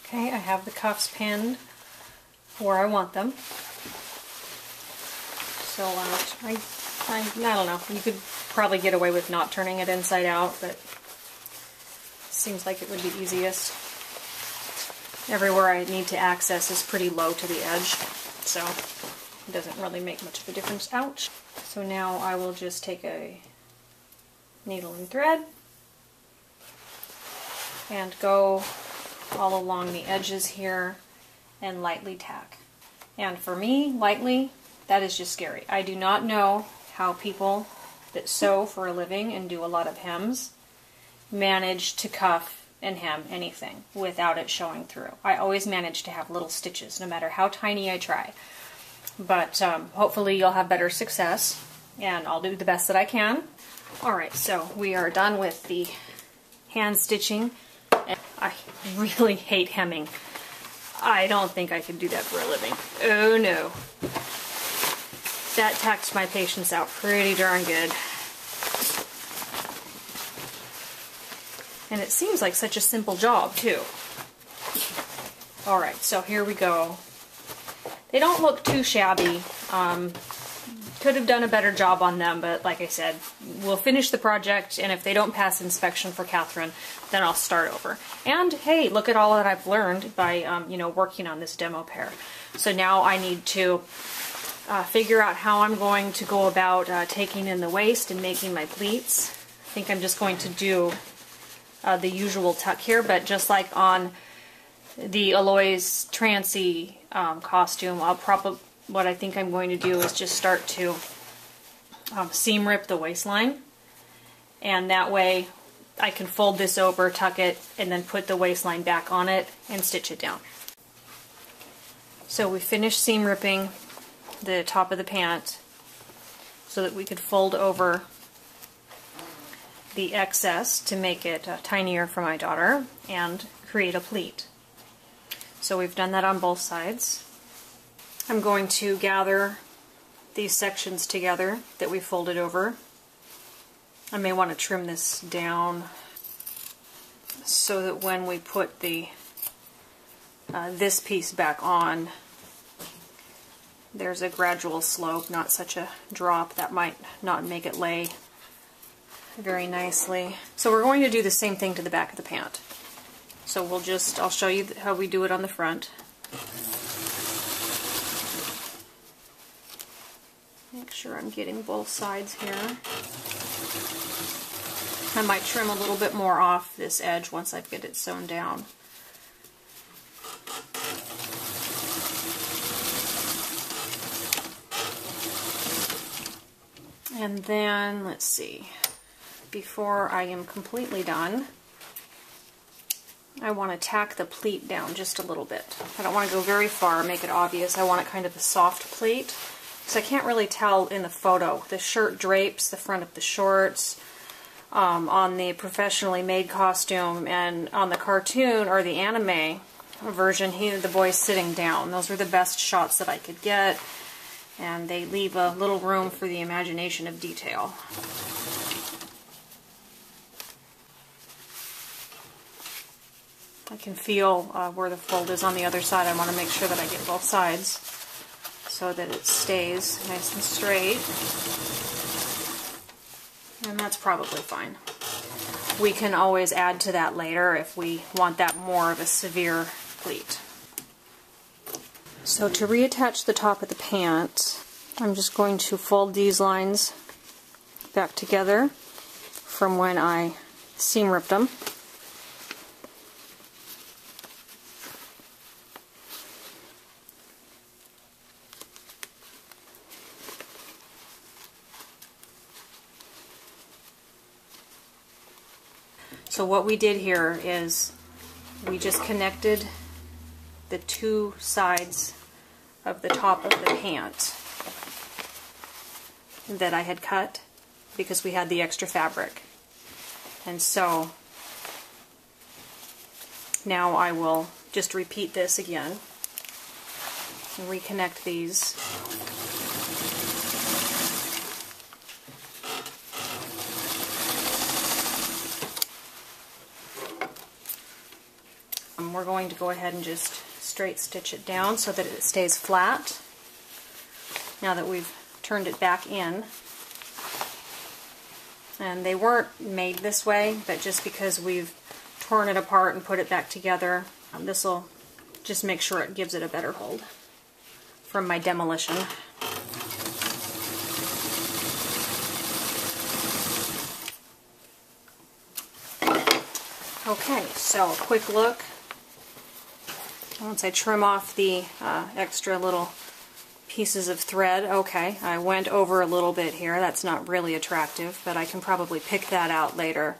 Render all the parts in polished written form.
Okay, I have the cuffs pinned where I want them. So I don't know, you could probably get away with not turning it inside out, but it seems like it would be easiest. Everywhere I need to access is pretty low to the edge, so it doesn't really make much of a difference. Ouch! So now I will just take a needle and thread and go all along the edges here and lightly tack. And for me, lightly, that is just scary. I do not know how people that sew for a living and do a lot of hems manage to cuff and hem anything without it showing through. I always manage to have little stitches, no matter how tiny I try. But hopefully you'll have better success, and I'll do the best that I can. Alright, so we are done with the hand stitching. I really hate hemming. I don't think I could do that for a living. Oh no. That taxed my patience out pretty darn good. And it seems like such a simple job, too. Alright, so here we go. They don't look too shabby. Could have done a better job on them, but like I said, we'll finish the project, and if they don't pass inspection for Catherine, then I'll start over. And hey, look at all that I've learned by working on this demo pair. So now I need to figure out how I'm going to go about taking in the waist and making my pleats. I think I'm just going to do the usual tuck here, but just like on the Aloy's Trancy costume, what I think I'm going to do is just start to seam rip the waistline, and that way I can fold this over, tuck it, and then put the waistline back on it and stitch it down. So we finished seam ripping the top of the pant so that we could fold over the excess to make it tinier for my daughter and create a pleat. So we've done that on both sides. I'm going to gather these sections together that we folded over. I may want to trim this down so that when we put the this piece back on, there's a gradual slope, not such a drop. That might not make it lay very nicely. So we're going to do the same thing to the back of the pant. So I'll show you how we do it on the front. Make sure I'm getting both sides here. I might trim a little bit more off this edge once I get it sewn down. And then, let's see, before I am completely done, I want to tack the pleat down just a little bit. I don't want to go very far, make it obvious. I want it kind of a soft pleat, because I can't really tell in the photo. The shirt drapes the front of the shorts on the professionally made costume, and on the cartoon or the anime version, the boy's sitting down. Those were the best shots that I could get, and they leave a little room for the imagination of detail. I can feel where the fold is on the other side. I want to make sure that I get both sides so that it stays nice and straight. And that's probably fine. We can always add to that later if we want that more of a severe pleat. So to reattach the top of the pant, I'm just going to fold these lines back together from when I seam ripped them. So what we did here is we just connected the two sides of the top of the pant that I had cut because we had the extra fabric. And so now I will just repeat this again and reconnect these. we're going to go ahead and just straight stitch it down so that it stays flat now that we've turned it back in. And they weren't made this way, but just because we've torn it apart and put it back together, this will just make sure it gives it a better hold from my demolition. Okay, so a quick look. Once I trim off the extra little pieces of thread, okay, I went over a little bit here. That's not really attractive, but I can probably pick that out later.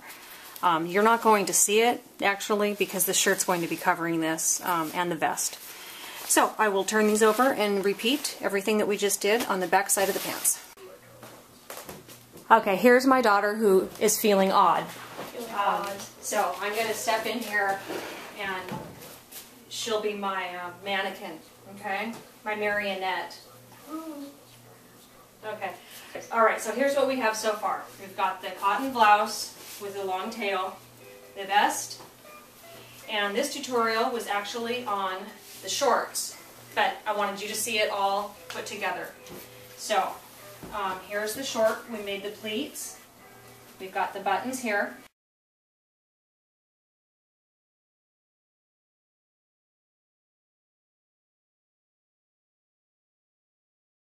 You're not going to see it, actually, because the shirt's going to be covering this and the vest. So I will turn these over and repeat everything that we just did on the back side of the pants. Okay, here's my daughter who is feeling odd. So I'm going to step in here and she'll be my mannequin, okay? My marionette. Okay. Alright, so here's what we have so far. We've got the cotton blouse with a long tail, the vest, and this tutorial was actually on the shorts, but I wanted you to see it all put together. So, here's the short. We made the pleats. We've got the buttons here.